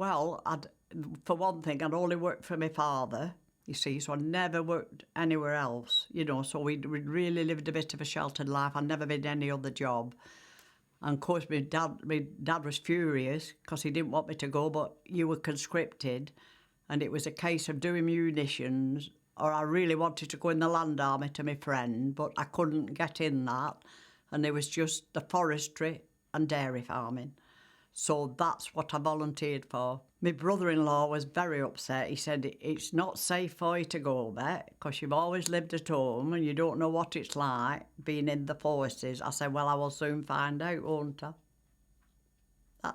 Well, for one thing, I'd only worked for my father, you see, so I never worked anywhere else, so we'd really lived a bit of a sheltered life. I'd never been any other job. And of course, my dad was furious because he didn't want me to go, but you were conscripted, and it was a case of doing munitions, or I really wanted to go in the land army to my friend, but I couldn't get in that, and it was just the forestry and dairy farming. So that's what I volunteered for. My brother-in-law was very upset. He said, it's not safe for you to go there because you've always lived at home and you don't know what it's like being in the forces. I said, well, I will soon find out, won't I?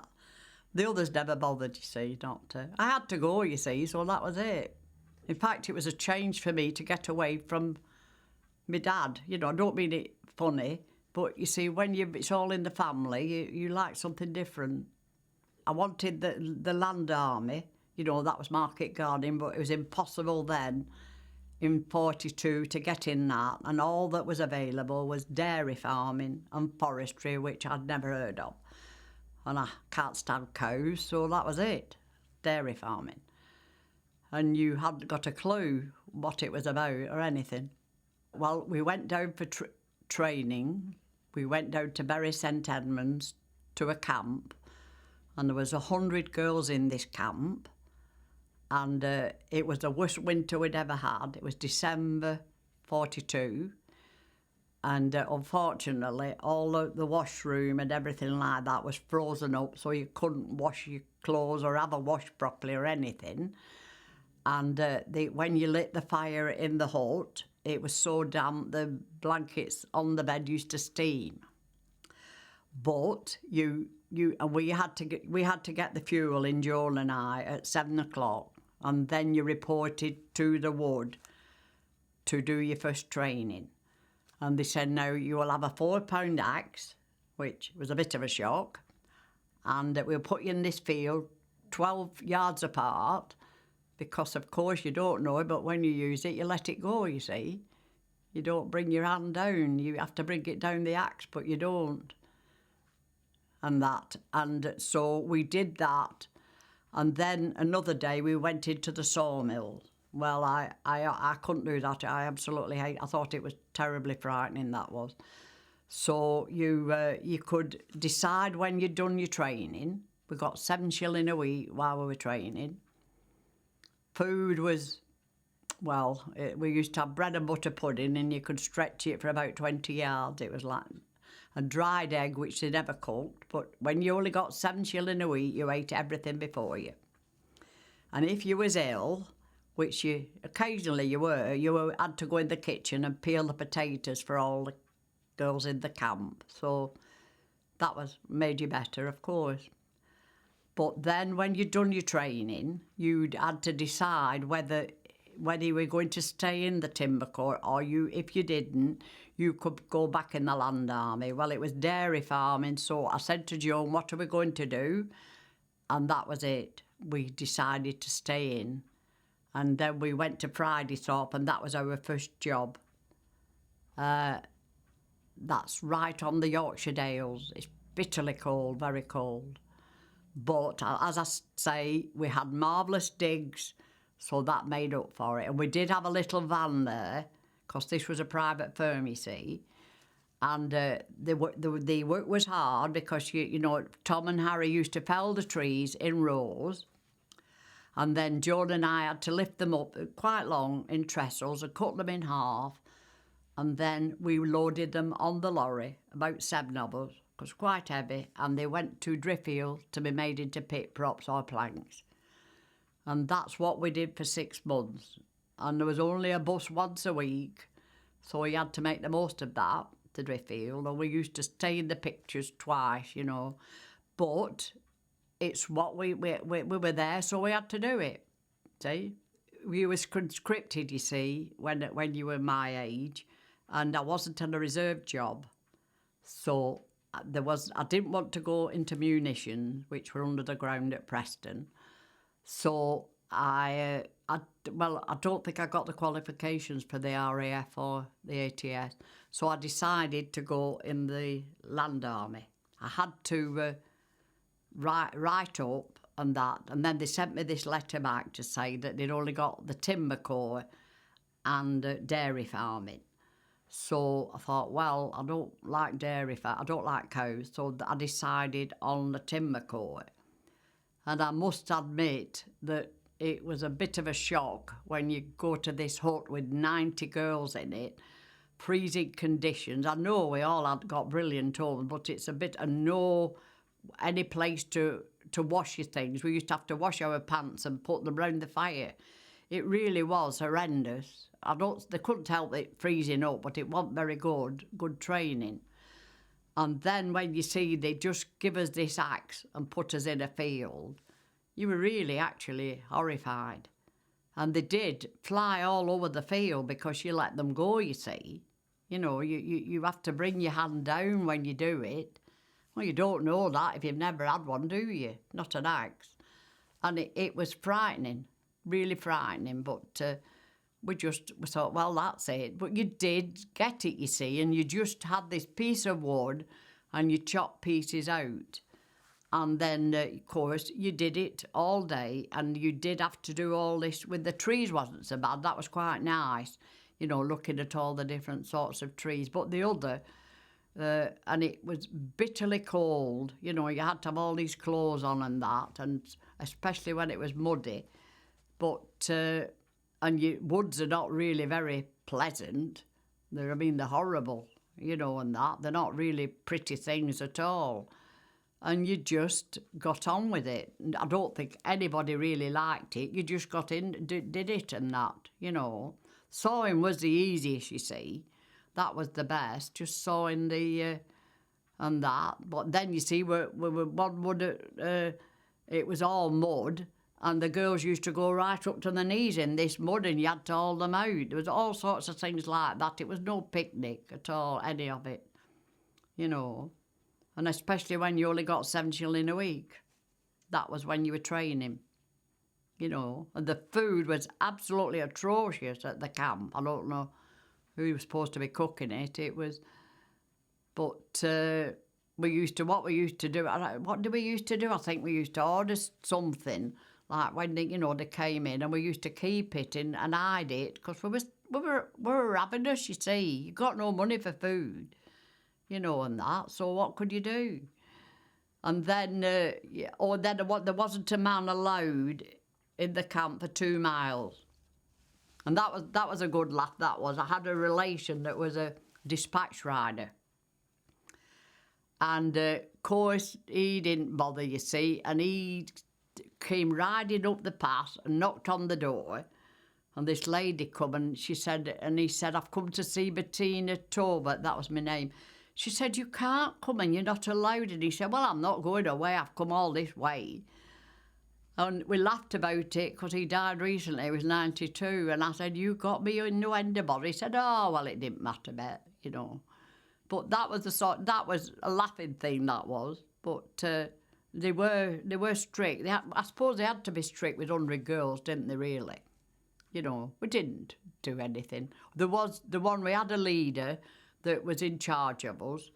The others never bothered, you see, not to. I had to go, you see, so that was it. In fact, it was a change for me to get away from my dad. I don't mean it funny, but you see, when it's all in the family, you like something different. I wanted the land army, that was market gardening, but it was impossible then in 42 to get in that, and all that was available was dairy farming and forestry, which I'd never heard of. And I can't stand cows, so that was it, dairy farming. And you hadn't got a clue what it was about or anything. Well, we went down for training. We went down to Bury St Edmunds to a camp, and there was 100 girls in this camp, and it was the worst winter we'd ever had. It was December 42, and unfortunately all the washroom and everything like that was frozen up, so you couldn't wash your clothes or have a wash properly or anything. And when you lit the fire in the hut, it was so damp the blankets on the bed used to steam. But we had to get the fuel in, Joan and I, at 7 o'clock, and then you reported to the wood to do your first training. And they said, now you will have a 4-pound axe, which was a bit of a shock, and we'll put you in this field 12 yards apart, because of course you don't know it, but when you use it, you let it go, you see. You don't bring your hand down, you have to bring it down the axe, but you don't. And so we did that, and then another day we went into the sawmill. Well, I couldn't do that. I absolutely hate. I thought it was terribly frightening, that was. So you could decide when you'd done your training. We got 7 shillings a week while we were training. Food was, we used to have bread and butter pudding, and you could stretch it for about 20 yards. It was like a dried egg, which they never cooked, but when you only got 7 shillings a week, you ate everything before you. And if you was ill, which occasionally you had to go in the kitchen and peel the potatoes for all the girls in the camp. So that made you better, of course. But then when you'd done your training, you'd had to decide whether you were going to stay in the timber corps, or if you didn't, you could go back in the land army. Well, it was dairy farming, so I said to Joan, what are we going to do? And that was it. We decided to stay in. And then we went to Fridaysop, and that was our first job. That's right on the Yorkshire Dales. It's bitterly cold, very cold. But as I say, we had marvellous digs, so that made up for it. And we did have a little van there, because this was a private firm, you see. And the work was hard because, Tom and Harry used to fell the trees in rows. And then Joan and I had to lift them up quite long in trestles and cut them in half. And then we loaded them on the lorry, about 7 of us, because quite heavy. And they went to Driffield to be made into pit props or planks. And that's what we did for 6 months. And there was only a bus once a week, so we had to make the most of that to Driffield. And we used to stay in the pictures twice, But it's what we were there, so we had to do it. See, we was conscripted, you see, when you were my age, and I wasn't on a reserve job, so I didn't want to go into munitions, which were under the ground at Preston. So I don't think I got the qualifications for the RAF or the ATS, so I decided to go in the land army. I had to write up and that. And then they sent me this letter back to say that they'd only got the timber core and dairy farming. So I thought, well, I don't like I don't like cows, so I decided on the timber core. And I must admit that it was a bit of a shock when you go to this hut with 90 girls in it, freezing conditions. I know we all had got brilliant homes, but it's a bit of any place to wash your things. We used to have to wash our pants and put them round the fire. It really was horrendous. They couldn't help it freezing up, but it wasn't very good training. And then when you see they just give us this axe and put us in a field, you were really actually horrified. And they did fly all over the field because you let them go, you see. You know, you have to bring your hand down when you do it. Well, you don't know that if you've never had one, do you? Not an axe. And it was frightening, really frightening, but we thought, well, that's it. But you did get it, you see, and you just had this piece of wood and you chopped pieces out. And then, of course, you did it all day, and you did have to do all this with the trees. Wasn't so bad. That was quite nice, you know, looking at all the different sorts of trees. But the other, and it was bitterly cold. You know, you had to have all these clothes on and that, and especially when it was muddy. But, woods are not really very pleasant. They're horrible, you know, and that. They're not really pretty things at all. And you just got on with it. I don't think anybody really liked it. You just got in, did it and that, you know. Sawing was the easiest, you see. That was the best, just sawing and that. But then, you see, it was all mud, and the girls used to go right up to their knees in this mud, and you had to haul them out. There was all sorts of things like that. It was no picnic at all, any of it, you know. And especially when you only got 7 shillings a week. That was when you were training, you know. And the food was absolutely atrocious at the camp. I don't know who was supposed to be cooking it. But what we used to do, what did we used to do? I think we used to order something, like when they came in, and we used to keep it and hide it, because we were ravenous, you see. You got no money for food. You know, and that. So what could you do? And then, there wasn't a man allowed in the camp for 2 miles. And that was a good laugh, that was. I had a relation that was a dispatch rider. And, of course, he didn't bother, you see, and he came riding up the path and knocked on the door. And this lady come and he said, I've come to see Bettina Torbert, that was my name. She said, you can't come and you're not allowed. And he said, well, I'm not going away. I've come all this way. And we laughed about it because he died recently. He was 92. And I said, you got me innuendo. He said, oh, well, it didn't matter a bit, you know. But that was that was a laughing thing, that was. But they were strict. I suppose they had to be strict with 100 girls, didn't they, really? You know, we didn't do anything. There was the one, we had a leader that was in charge of us,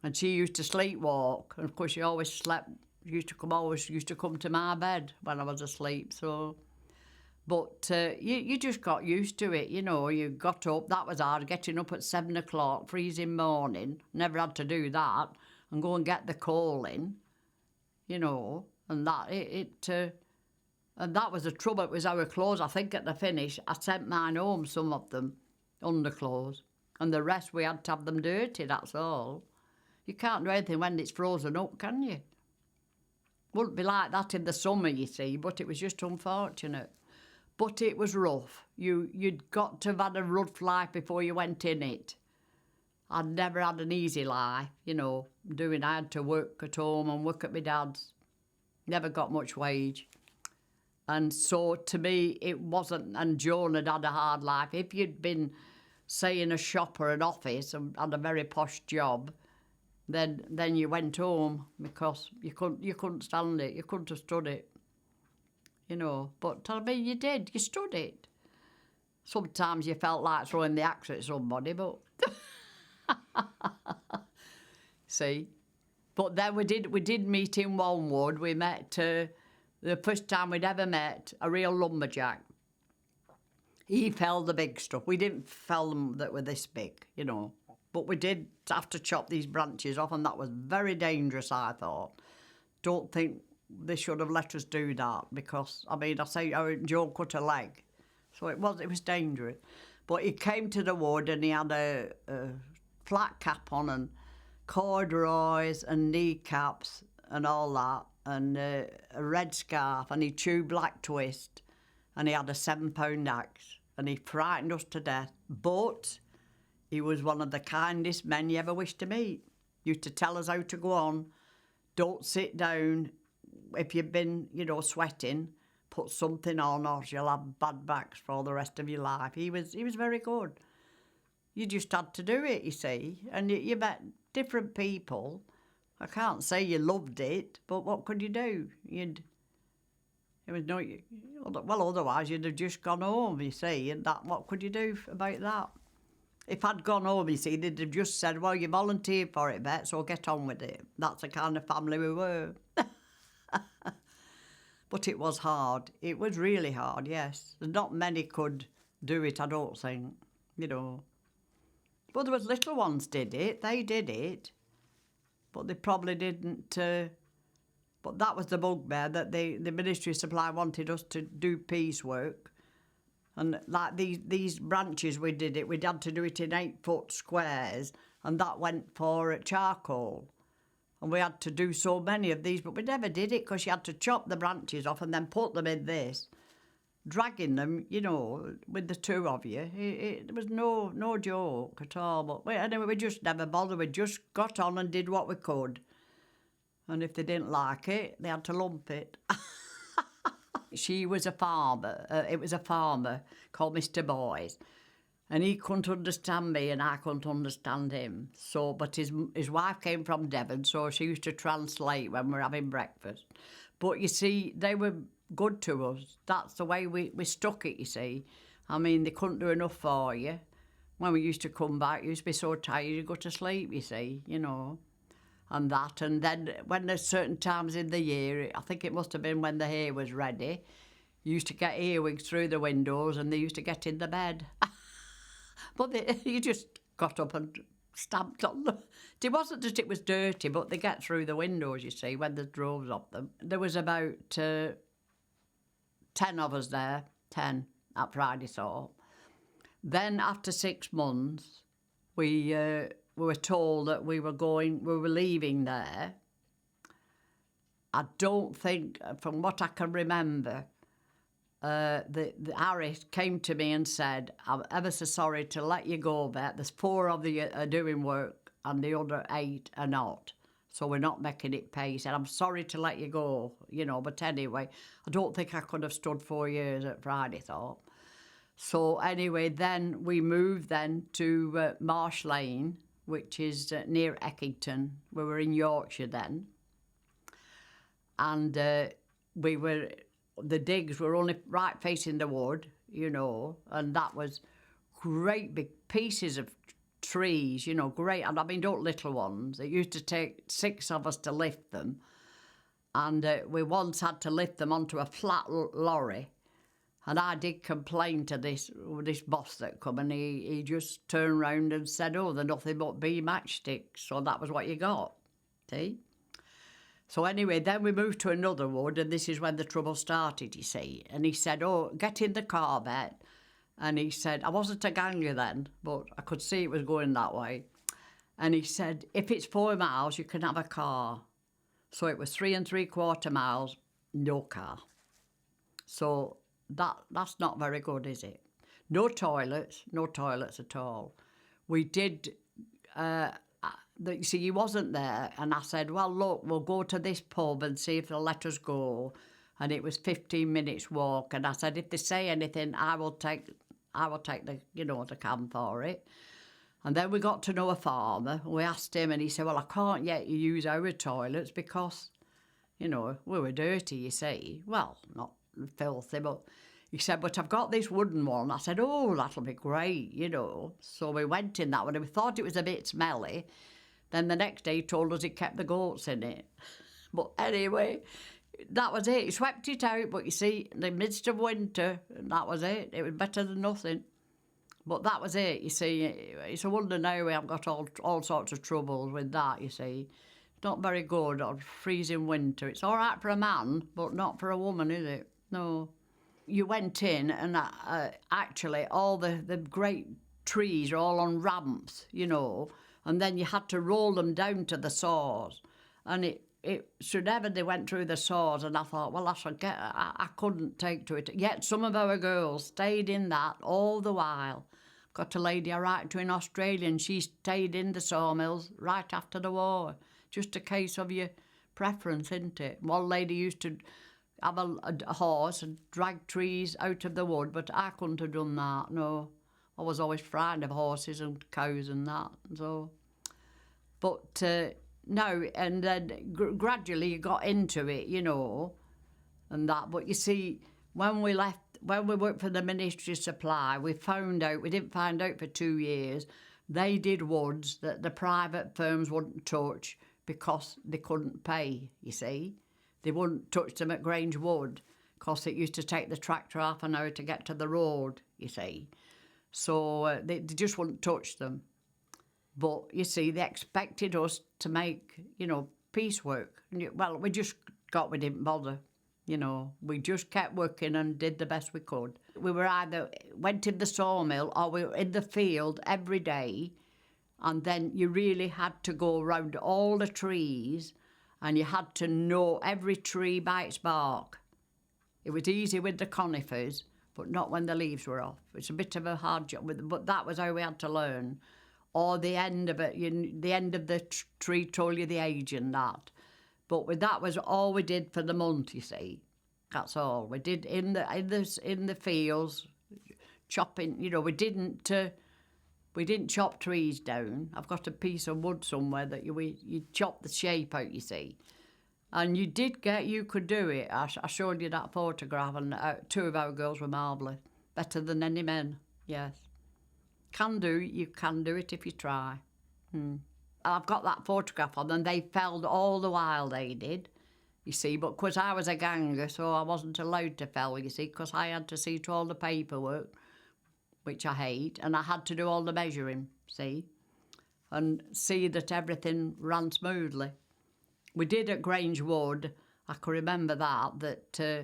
and she used to sleepwalk, and of course she always slept. Used to come to my bed when I was asleep. So, but you just got used to it, you know. You got up. That was hard, getting up at 7 o'clock, freezing morning. Never had to do that, and go and get the coal in, you know. And that and that was the trouble. It was our clothes. I think at the finish, I sent mine home. Some of them, underclothes. And the rest, we had to have them dirty, that's all. You can't do anything when it's frozen up, can you? Wouldn't be like that in the summer, you see, but it was just unfortunate. But it was rough. You'd got to have had a rough life before you went in it. I'd never had an easy life, you know, I had to work at home and work at my dad's. Never got much wage. And so, to me, it wasn't, and Joan had a hard life. If you'd been, say, in a shop or an office and had a very posh job, then you went home because you couldn't stand it. You couldn't have stood it, you know. But I mean, you did. You stood it. Sometimes you felt like throwing the axe at somebody, but see. But then we did meet in one wood. We met the first time we'd ever met a real lumberjack. He felled the big stuff. We didn't fell them that were this big, you know. But we did have to chop these branches off, and that was very dangerous, I thought. Don't think they should have let us do that because, I mean, I say Joe cut a leg. So it was dangerous. But he came to the wood and he had a flat cap on and corduroys and kneecaps and all that and a red scarf, and he chewed black twist, and he had a 7-pound axe, and he frightened us to death. But he was one of the kindest men you ever wished to meet. He used to tell us how to go on. Don't sit down. If you've been, you know, sweating, put something on or you'll have bad backs for the rest of your life. He was very good. You just had to do it, you see. And you met different people. I can't say you loved it, but what could you do? Well, otherwise you'd have just gone home, you see, and what could you do about that? If I'd gone home, you see, they'd have just said, well, you volunteered for it, Bet, so get on with it. That's the kind of family we were. But it was hard. It was really hard, yes. Not many could do it, I don't think, you know. But there was little ones did it. They did it. But they probably didn't... But that was the bugbear, that the Ministry of Supply wanted us to do piecework. And like these branches we did it, we'd had to do it in 8-foot squares, and that went for charcoal. And we had to do so many of these, but we never did it because you had to chop the branches off and then put them in this, dragging them, you know, with the two of you. It was no joke at all. But anyway, we just never bothered. We just got on and did what we could. And if they didn't like it, they had to lump it. She was a farmer. It was a farmer called Mr. Boys. And he couldn't understand me and I couldn't understand him. So, but his wife came from Devon, so she used to translate when we were having breakfast. But you see, they were good to us. That's the way we stuck it, you see. I mean, they couldn't do enough for you. When we used to come back, you used to be so tired you'd go to sleep, you see, you know. And that, and then when there's certain times in the year, I think it must have been when the hay was ready, you used to get earwigs through the windows and they used to get in the bed. But you just got up and stamped on them. It wasn't that it was dirty, but they get through the windows, you see, when there's droves of them. There was about 10 of us there, 10 at Friday Salt. Then after 6 months, we were told that we were leaving there. I don't think, from what I can remember, the Harris came to me and said, I'm ever so sorry to let you go, Bet. There's 4 of you are doing work and the other 8 are not. So we're not making it pay. He said, I'm sorry to let you go, you know, but anyway, I don't think I could have stood 4 years at Friday Thorpe. So anyway, then we moved then to Marsh Lane, which is near Eckington. We were in Yorkshire then. And the digs were only right facing the wood, you know, and that was great big pieces of trees, you know, great. And I mean, don't little ones. It used to take 6 of us to lift them. And we once had to lift them onto a flat lorry. And I did complain to this boss that come, and he just turned round and said, oh, they're nothing but bee matchsticks. So that was what you got, see? So anyway, then we moved to another wood, and this is when the trouble started, you see. And he said, oh, get in the car, Bet. And he said, I wasn't a ganger then, but I could see it was going that way. And he said, if it's 4 miles, you can have a car. So it was 3 3/4 miles, no car. So that's not very good, is it? No toilets at all. We did... you see, he wasn't there, and I said, well, look, we'll go to this pub and see if they'll let us go. And it was 15 minutes walk, and I said, if they say anything, I will take the, you know, the can for it. And then we got to know a farmer. We asked him, and he said, well, I can't yet use our toilets because, you know, we were dirty, you see. Well, not filthy, but he said, but I've got this wooden one. I said, oh, that'll be great, you know. So we went in that one, and we thought it was a bit smelly. Then the next day he told us he kept the goats in it. But anyway, That was it. He swept it out, but you see, in the midst of winter, that was it. It was better than nothing. But that was it, you see. It's a wonder now we haven't got all sorts of troubles with that, you see. It's not very good on freezing winter. It's all right for a man, but not for a woman, is it? No. You went in and actually all the great trees are all on ramps, you know, and then you had to roll them down to the saws. And it should ever they went through the saws, and I thought, well, I couldn't take to it. Yet some of our girls stayed in that all the while. Got a lady I write to in Australia, and she stayed in the sawmills right after the war. Just a case of your preference, isn't it? One lady used to have a horse and drag trees out of the wood, but I couldn't have done that, no. I was always frightened of horses and cows and that, so. But no, and then gradually you got into it, you know, and that. But you see, when we worked for the Ministry of Supply, we didn't find out for 2 years, they did woods that the private firms wouldn't touch because they couldn't pay, you see. They wouldn't touch them at Grange Wood because it used to take the tractor half an hour to get to the road, you see. So they just wouldn't touch them. But, you see, they expected us to make, you know, piecework. Well, we didn't bother, you know. We just kept working and did the best we could. We were either went in the sawmill or we were in the field every day, and then you really had to go around all the trees and you had to know every tree by its bark. It was easy with the conifers, but not when the leaves were off. It's a bit of a hard job, but that was how we had to learn. Or the end of it, the end of the tree told you the age and that. But that was all we did for the month, you see. That's all we did in the fields, chopping. You know, we didn't chop trees down. I've got a piece of wood somewhere that you chop the shape out, you see. And you could do it. I showed you that photograph, and 2 of our girls were marvellous, better than any men. Yes. You can do it if you try. I've got that photograph on, and they felled all the while, they did, you see, but because I was a ganger, so I wasn't allowed to fell, you see, because I had to see to all the paperwork, which I hate, and I had to do all the measuring, see, and see that everything ran smoothly. We did at Grange Wood, I can remember that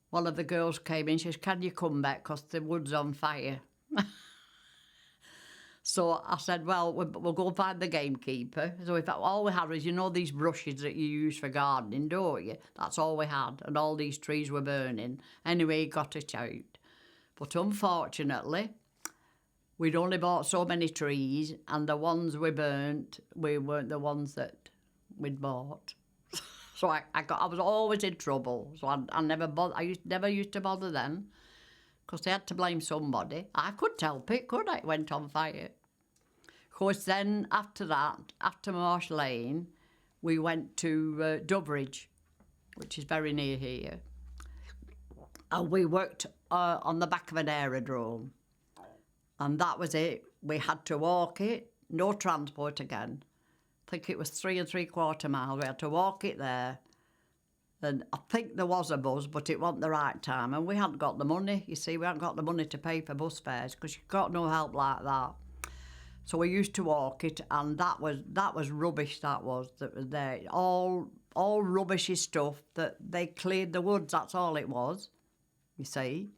one of the girls came in, she says, can you come back, because the wood's on fire. So I said, well, we'll go find the gamekeeper. So all we had was, you know, these brushes that you use for gardening, don't you? That's all we had, and all these trees were burning. Anyway, he got it out. But unfortunately, we'd only bought so many trees, and the ones we burnt, we weren't the ones that we'd bought. So I was always in trouble. So I never used to bother them, because they had to blame somebody. I couldn't help it, could I? It went on fire. Of course, then after that, after Marsh Lane, we went to Doveridge, which is very near here. And we worked on the back of an aerodrome. And that was it. We had to walk it, no transport again. I think it was 3 3/4 miles. We had to walk it there. And I think there was a bus, but it wasn't the right time. And we hadn't got the money. You see, we hadn't got the money to pay for bus fares because you got no help like that. So we used to walk it, and that was rubbish. That was there. All rubbishy stuff that they cleared the woods. That's all it was. You see.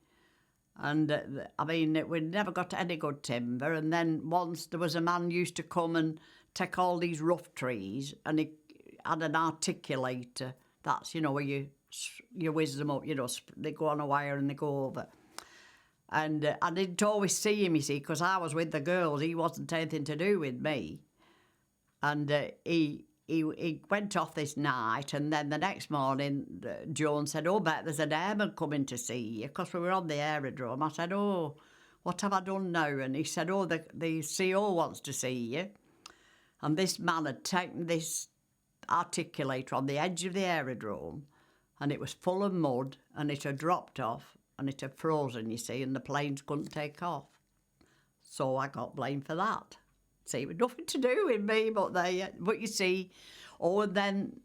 And I mean, we never got any good timber. And then once there was a man used to come and take all these rough trees, and he had an articulator. That's, you know, where you whiz them up, you know, they go on a wire and they go over. And I didn't always see him, you see, because I was with the girls. He wasn't anything to do with me. And he went off this night, and then the next morning, Joan said, oh, Bet, there's an airman coming to see you, because we were on the aerodrome. I said, oh, what have I done now? And he said, oh, the CO wants to see you. And this man had taken this articulator on the edge of the aerodrome, and it was full of mud, and it had dropped off, and it had frozen, you see, and the planes couldn't take off. So I got blamed for that. See, it was nothing to do with me, but you see, and then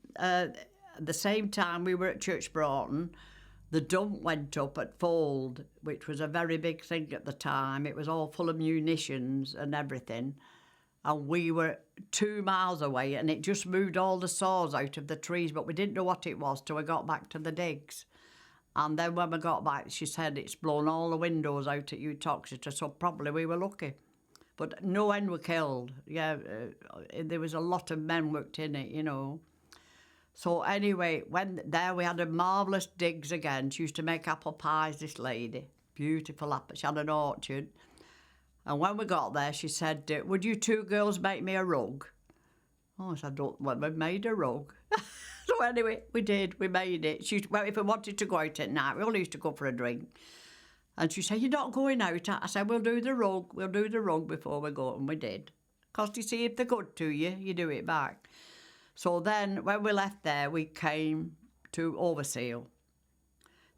at the same time we were at Church Broughton, the dump went up at Fauld, which was a very big thing at the time. It was all full of munitions and everything. And we were 2 miles away, and it just moved all the saws out of the trees, but we didn't know what it was till we got back to the digs. And then when we got back, she said it's blown all the windows out at Uttoxeter, so probably we were lucky. But no one were killed. Yeah, there was a lot of men worked in it, you know. So anyway, when there we had a marvellous digs again. She used to make apple pies, this lady. Beautiful apple. She had an orchard. And when we got there, she said, would you two girls make me a rug? Oh, I said, well, we made a rug. So anyway, we did. We made it. Well, if we wanted to go out at night, we all used to go for a drink. And she said, you're not going out? I said, we'll do the rug. We'll do the rug before we go. And we did. Because you see, if they're good to you, you do it back. So then, when we left there, we came to Overseal.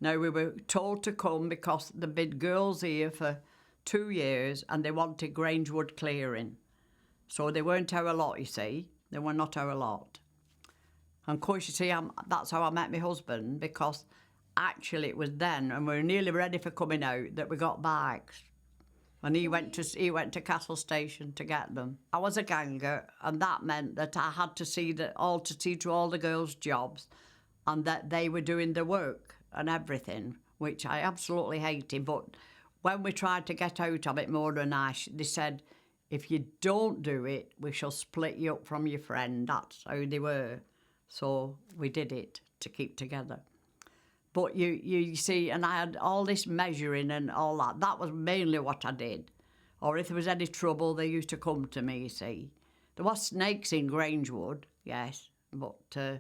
Now, we were told to come because there'd been girls here for 2 years and they wanted Grangewood clearing. So they weren't our lot, you see. They were not our lot. And of course, you see, that's how I met my husband, because actually it was then, and we were nearly ready for coming out, that we got bikes. And he went to Castle Station to get them. I was a ganger, and that meant that I had to see to all the girls' jobs, and that they were doing the work and everything, which I absolutely hated. But when we tried to get out of it more than they said, if you don't do it, we shall split you up from your friend. That's how they were. So we did it to keep together. But you see, and I had all this measuring and all that. That was mainly what I did. Or if there was any trouble, they used to come to me, you see. There was snakes in Grangewood, yes, but as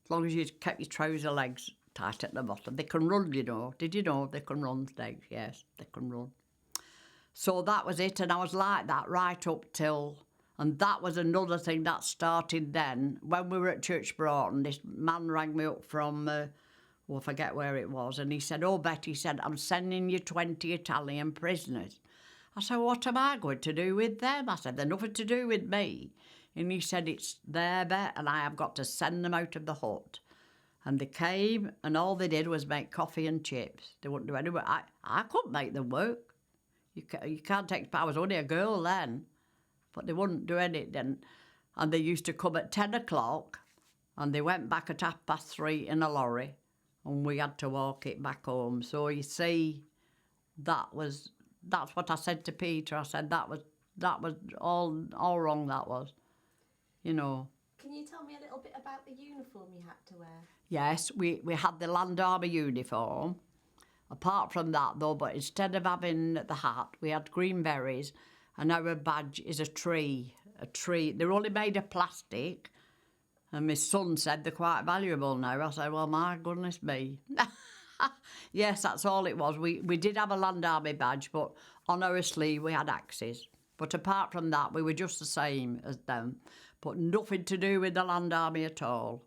long as you kept your trouser legs tight at the bottom. They can run, you know. Did you know they can run, snakes? Yes, they can run. So that was it, and I was like that right up till... And that was another thing that started then. When we were at Church Broughton, this man rang me up from... I forget where it was, and he said, oh, Betty, he said, I'm sending you 20 Italian prisoners. I said, what am I going to do with them? I said, they're nothing to do with me. And he said, it's their bet, and I have got to send them out of the hut. And they came, and all they did was make coffee and chips. They wouldn't do any work. I couldn't make them work. You can't take... I was only a girl then, but they wouldn't do anything. And they used to come at 10 o'clock, and they went back at 3:30 in a lorry. And we had to walk it back home. So you see, that's what I said to Peter. I said that was all wrong, that was, you know. Can you tell me a little bit about the uniform you had to wear? Yes, we had the Land Army uniform. Apart from that, though, but instead of having the hat, we had green berries, and our badge is a tree. They're only made of plastic. And my son said they're quite valuable now. I said, well, my goodness me. Yes, that's all it was. We did have a Land Army badge, but on our sleeve we had axes. But apart from that, we were just the same as them. But nothing to do with the Land Army at all.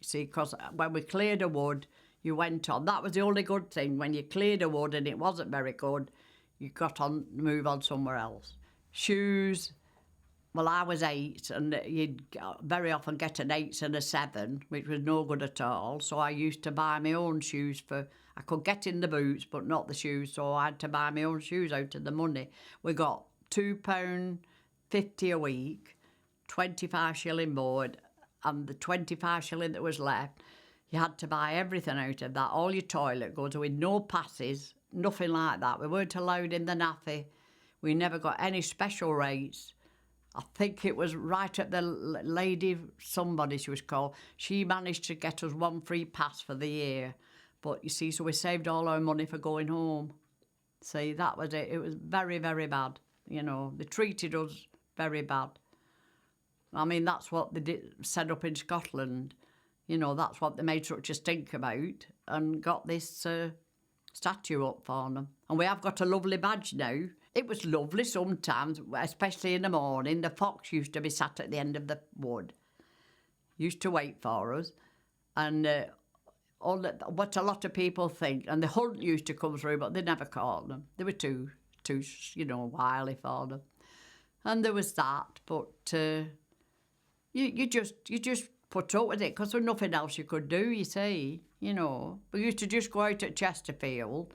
You see, because when we cleared a wood, you went on. That was the only good thing. When you cleared a wood and it wasn't very good, you got on, move on somewhere else. Shoes... Well, I was 8, and you'd very often get an 8 and a 7, which was no good at all. So I used to buy my own shoes I could get in the boots, but not the shoes, so I had to buy my own shoes out of the money. We got £2.50 a week, 25 shilling board, and the 25 shilling that was left, you had to buy everything out of that, all your toilet goods, with no passes, nothing like that. We weren't allowed in the naffy. We never got any special rates. I think it was right at the lady, somebody she was called, she managed to get us 1 free pass for the year. But you see, so we saved all our money for going home. See, that was it. It was very, very bad. You know, they treated us very bad. I mean, that's what they did, set up in Scotland. You know, that's what they made such a stink about and got this statue up for them. And we have got a lovely badge now. It was lovely sometimes, especially in the morning. The fox used to be sat at the end of the wood, used to wait for us. And what a lot of people think, and the hunt used to come through, but they never caught them. They were too wily for them. And there was that, but you just put up with it because there was nothing else you could do, you see, you know. We used to just go out at Chesterfield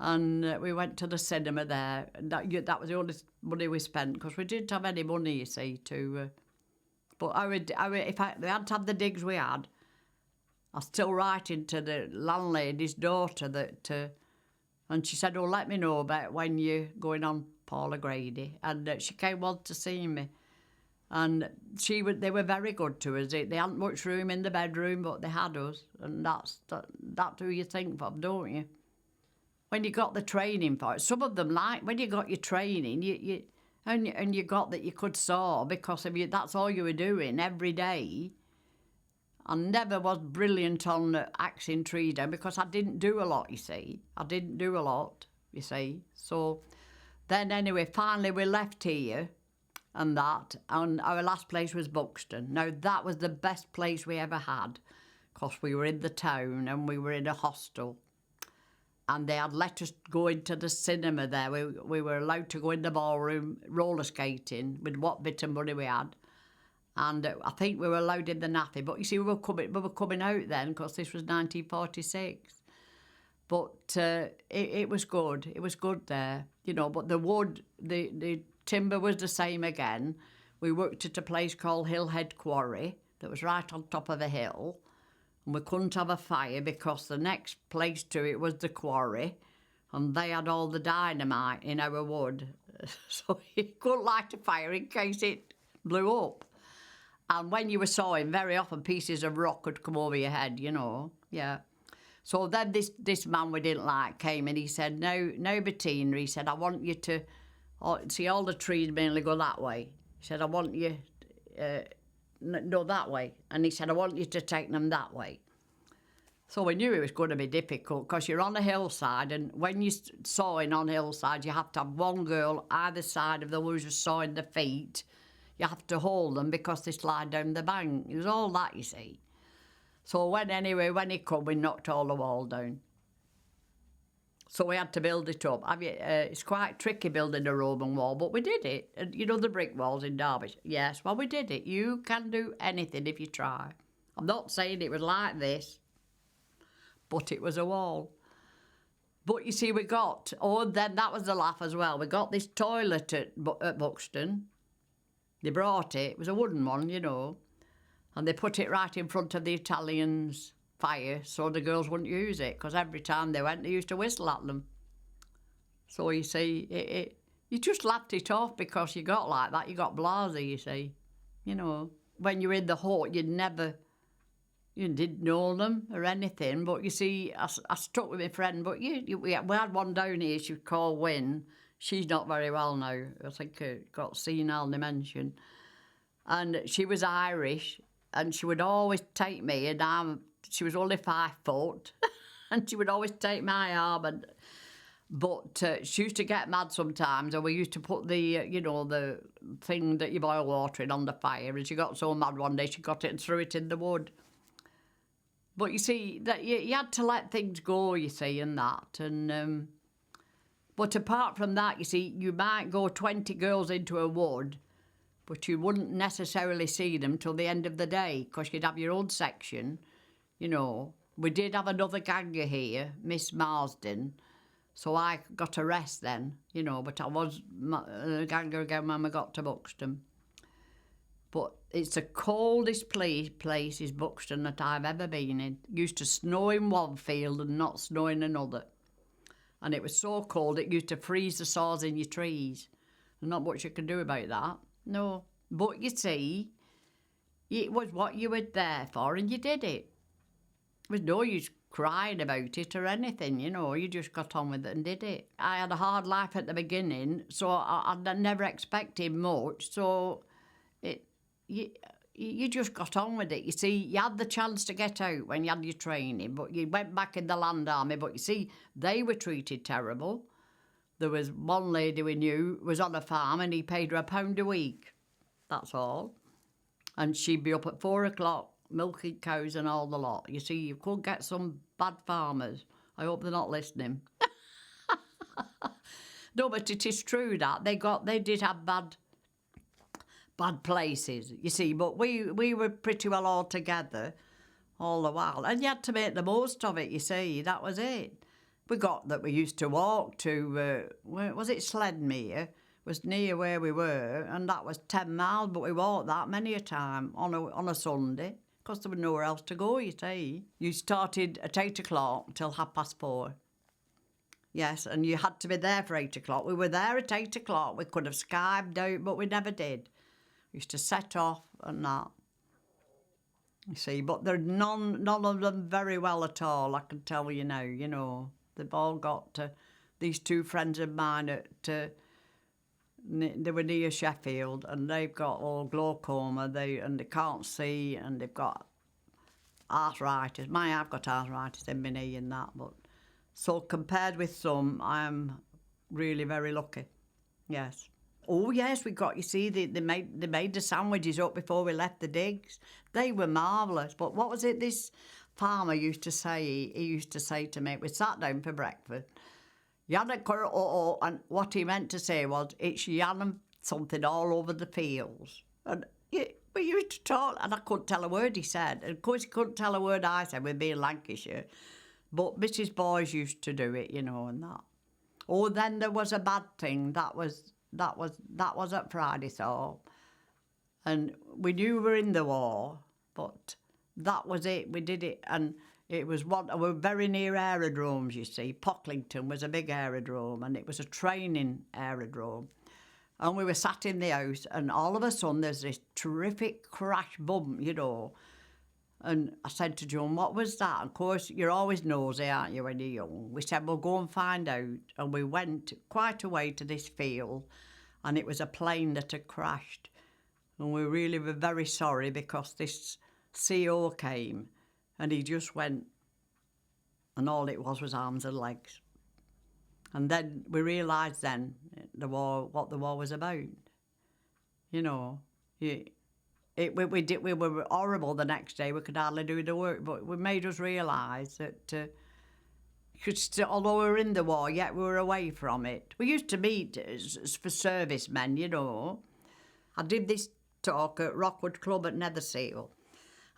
and we went to the cinema there. That was the only money we spent because we didn't have any money, you see, to... but if they hadn't had the digs we had, I was still writing to the landlady's daughter that... and she said, oh, let me know about when you're going on Paula Grady. And she came on to see me. And they were very good to us. They hadn't much room in the bedroom, but they had us. And that's who you think of, don't you? When you got the training for it. Some of them, like, when you got your training, and you got that you could saw because of that's all you were doing every day. I never was brilliant on axing trees down because I didn't do a lot, you see. I didn't do a lot, you see. So then anyway, finally we left here and our last place was Buxton. Now that was the best place we ever had because we were in the town and we were in a hostel. And they had let us go into the cinema there. We were allowed to go in the ballroom roller skating with what bit of money we had. And I think we were allowed in the naffy. But you see, we were coming out then because this was 1946. But it was good. It was good there, you know. But the wood, the timber was the same again. We worked at a place called Hillhead Quarry that was right on top of a hill. And we couldn't have a fire because the next place to it was the quarry. And they had all the dynamite in our wood. So you couldn't light a fire in case it blew up. And when you were sawing, very often pieces of rock would come over your head, you know. Yeah. So then this man we didn't like came and he said, no, Bettina, he said, I want you to... see, all the trees mainly go that way. He said, I want you... no, that way. And he said, I want you to take them that way. So we knew it was going to be difficult because you're on a hillside and when you're sawing on hillside, you have to have one girl either side of the one who's sawing the feet. You have to hold them because they slide down the bank. It was all that, you see. So when he come, we knocked all the wall down. So we had to build it up. It's quite tricky building a Roman wall, but we did it. And you know the brick walls in Derbyshire? Yes, well, we did it. You can do anything if you try. I'm not saying it was like this, but it was a wall. But you see, then that was the laugh as well. We got this toilet at Buxton. They brought it. It was a wooden one, you know. And they put it right in front of the Italians' fire so the girls wouldn't use it because every time they went, they used to whistle at them. So you see, you just laughed it off because you got like that. You got blasé, you see. You know, when you're in the hut, you didn't know them or anything. But you see, I stuck with my friend. But we had one down here, she was called Wynne. She's not very well now. I think got senile dementia. And she was Irish and she would always take me and she was only 5 foot and she would always take my arm. But she used to get mad sometimes and we used to put the thing that you boil water in on the fire and she got so mad one day she got it and threw it in the wood. But you see, that you had to let things go, you see, and that. And but apart from that, you see, you might go 20 girls into a wood, but you wouldn't necessarily see them till the end of the day because you'd have your own section, you know. We did have another ganger here, Miss Marsden, so I got a rest then, you know, but I was a ganger again when we got to Buxton. But it's the coldest place is Buxton that I've ever been in. It used to snow in one field and not snow in another. And it was so cold it used to freeze the saws in your trees. There's not much you can do about that. No. But you see, it was what you were there for and you did it. There was no use crying about it or anything, you know. You just got on with it and did it. I had a hard life at the beginning, so I never expected much. So you just got on with it. You see, you had the chance to get out when you had your training, but you went back in the Land Army. But you see, they were treated terrible. There was one lady we knew was on a farm and he paid her £1 a week. That's all. And she'd be up at 4 o'clock milking cows and all the lot. You see, you could get some bad farmers. I hope they're not listening. No, but it is true that they did have bad bad places, you see. But we were pretty well all together all the while. And you had to make the most of it, you see. That was it. We used to walk to, was it Sledmere? It was near where we were, and that was 10 miles, but we walked that many a time on a Sunday, because there was nowhere else to go, you see. You started at 8 o'clock till 4:30. Yes, and you had to be there for 8 o'clock. We were there at 8 o'clock. We could have skived out, but we never did. We used to set off and that. You see, but they're none of them very well at all, I can tell you now, you know. They've all got these two friends of mine they were near Sheffield, and they've got all glaucoma, and they can't see, and they've got arthritis. I've got arthritis in my knee and that, but so compared with some, I am really very lucky. Yes. Oh yes, you see, they made the sandwiches up before we left the digs. They were marvellous. But what was it this farmer used to say? He used to say to me, we sat down for breakfast, Yannick, and what he meant to say was, it's Yannick something all over the fields. And we used to talk, and I couldn't tell a word he said. And of course, he couldn't tell a word I said, with being Lancashire. But Mrs. Boys used to do it, you know, and that. Oh, then there was a bad thing. That was at Friday, so. And we knew we were in the war, but that was it. We did it, and it was we were very near aerodromes, you see. Pocklington was a big aerodrome, and it was a training aerodrome. And we were sat in the house, and all of a sudden there's this terrific crash bump, you know. And I said to Joan, what was that? Of course, you're always nosy, aren't you, when you're young? We said, we'll go and find out. And we went quite a way to this field, and it was a plane that had crashed. And we really were very sorry, because this CO came, and he just went, and all it was arms and legs. And then we realised then what the war was about. You know, we were horrible the next day. We could hardly do the work, but it made us realise that although we were in the war, yet we were away from it. We used to meet for servicemen, you know. I did this talk at Rockwood Club at Netherseal,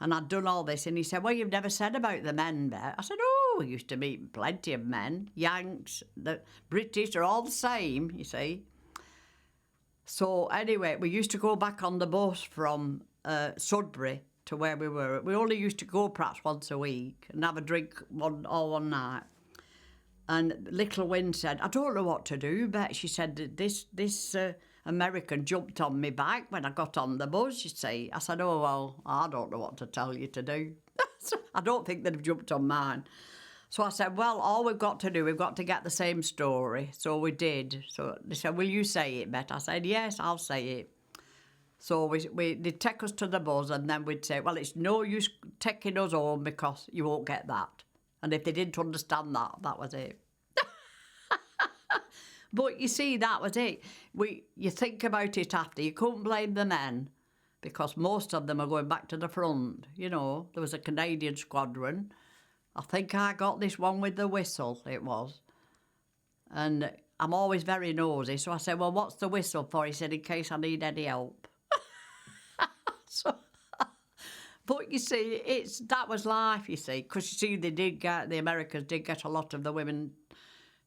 and I'd done all this, and he said, well, you've never said about the men, Bet. I said, oh, we used to meet plenty of men. Yanks, the British are all the same, you see. So anyway, we used to go back on the bus from Sudbury to where we were. We only used to go perhaps once a week and have a drink one night. And little Wynne said, I don't know what to do, Bet. She said, this American jumped on me back when I got on the bus, you see. I said, oh, well, I don't know what to tell you to do. I don't think they'd have jumped on mine. So I said, well, all we've got to do, we've got to get the same story. So we did. So they said, will you say it, Bet? I said, yes, I'll say it. So they'd take us to the bus, and then we'd say, well, it's no use taking us home because you won't get that. And if they didn't understand that, that was it. But you see, that was it. You think about it after, you couldn't blame the men, because most of them are going back to the front. You know, there was a Canadian squadron. I think I got this one with the whistle, it was. And I'm always very nosy, so I said, well, what's the whistle for? He said, in case I need any help. But you see, that was life, you see, because you see, the Americans did get a lot of the women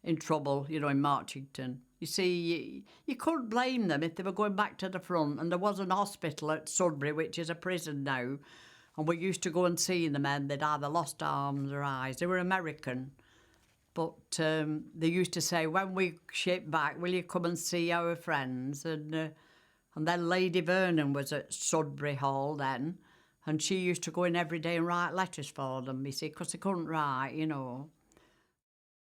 in trouble, you know, in Marchington. You see, you couldn't blame them if they were going back to the front, and there was an hospital at Sudbury, which is a prison now, and we used to go and see the men. They'd either lost arms or eyes. They were American. But they used to say, when we ship back, will you come and see our friends? And then Lady Vernon was at Sudbury Hall then, and she used to go in every day and write letters for them, you see, because they couldn't write, you know.